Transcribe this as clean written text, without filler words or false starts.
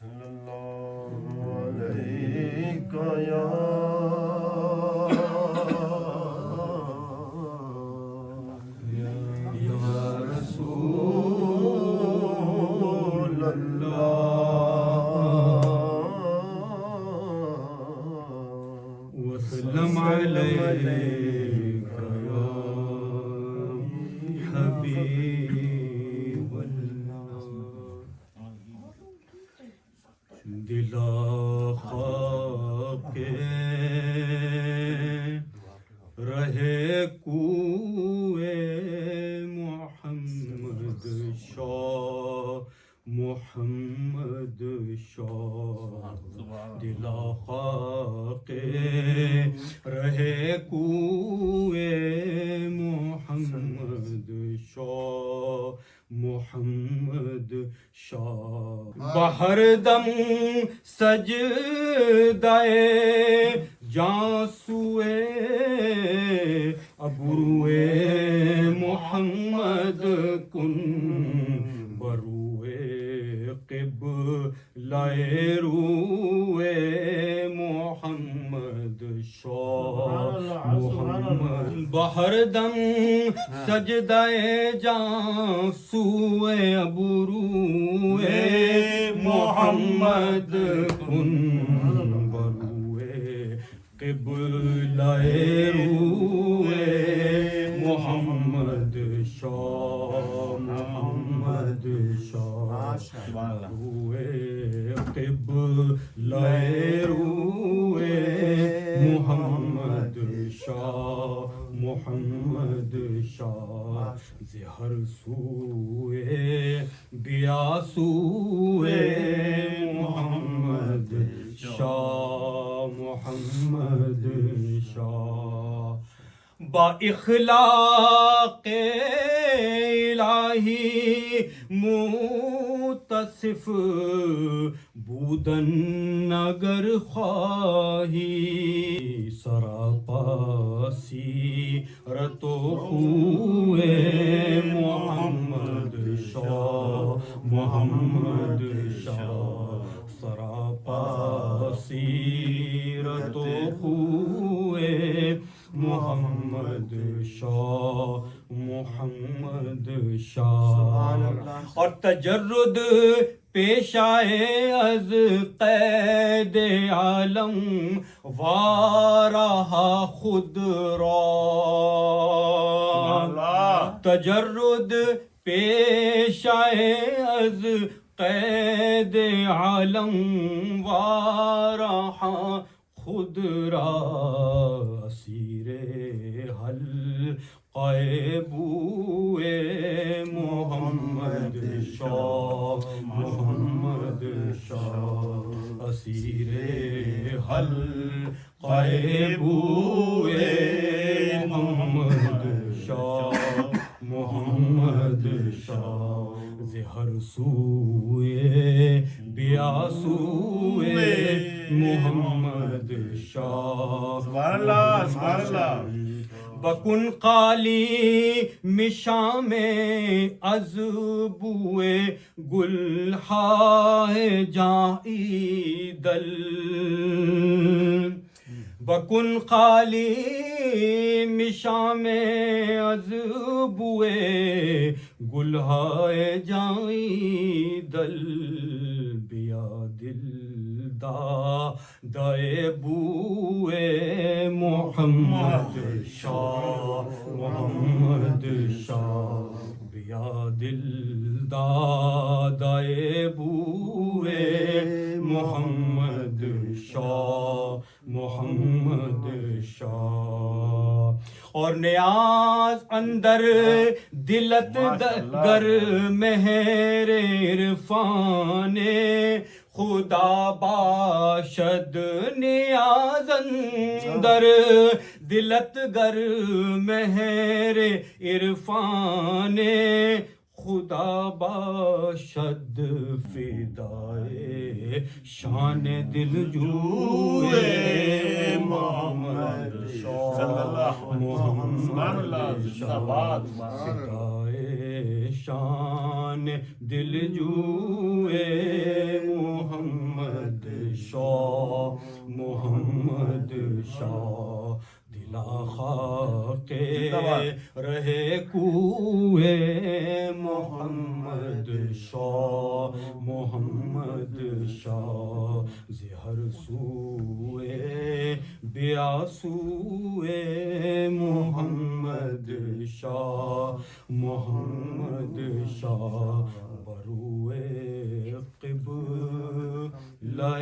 صلی اللہ علیہ یا رسول اللہ وسلم علیک یا حبیب اللہ دلا خاک رہے کوئے محمد شاہ محمد شاہ دلا خاک رہے کوئے محمد شاہ محمد شاہ بہر دم سجدائے جاں سوئے ابروئے محمد کن بروئے قبلہ روئے محمد شاہ محمد بہر دم سجدائے جاں سوئے ابروئے محمد کن بروئے قبلہ روئے محمد شاہ محمد شاہ روئے قبلہ روئے محمد شاہ محمد شاہ زہر سوئے بیا سوئے محمد شاہ محمد شاہ با اخلاق الہی متصف بودن اگر خواہی سراپا سیرت و خوئے محمد شاہ محمد شاہ سراپا سیرت و خوئے محمد شاہ محمد شاہ اور تجرد پیش آئے از قید عالم وارہا خود را تجرد پیش آئے از قید عالم وارہا خود را اسیر حلقۂ بوئے محمد شاہ محمد شاہ اسیر حلقۂ بوئے محمد شاہ محمد شاہ زہر سوئے بیا سوئے محمد شاہ سبحان اللہ سبحان اللہ بکن قالی مشام از بوئے گلہائے جائی دل بکن قالی مشام از بوئے گلہائے جائی دل بیا دل دائے بوئے محمد شاہ محمد شاہ بیا دل دائے بوئے محمد شاہ محمد شاہ اور نیاز اندر دلت گر مہر عرفان خدا باشد نیاز اندر دلت گر مہر عرفان خدا باشد فدائے شان دل جوئے محمد شاہ محمد شاہ فدائے شان دل جوئے محمد شاہ دلا خاک زندہ باد رہے کوئے محمد شاہ محمد شاہ زہر سوئے بیا سوئے محمد شاہ محمد شاہ بروئے قبلہ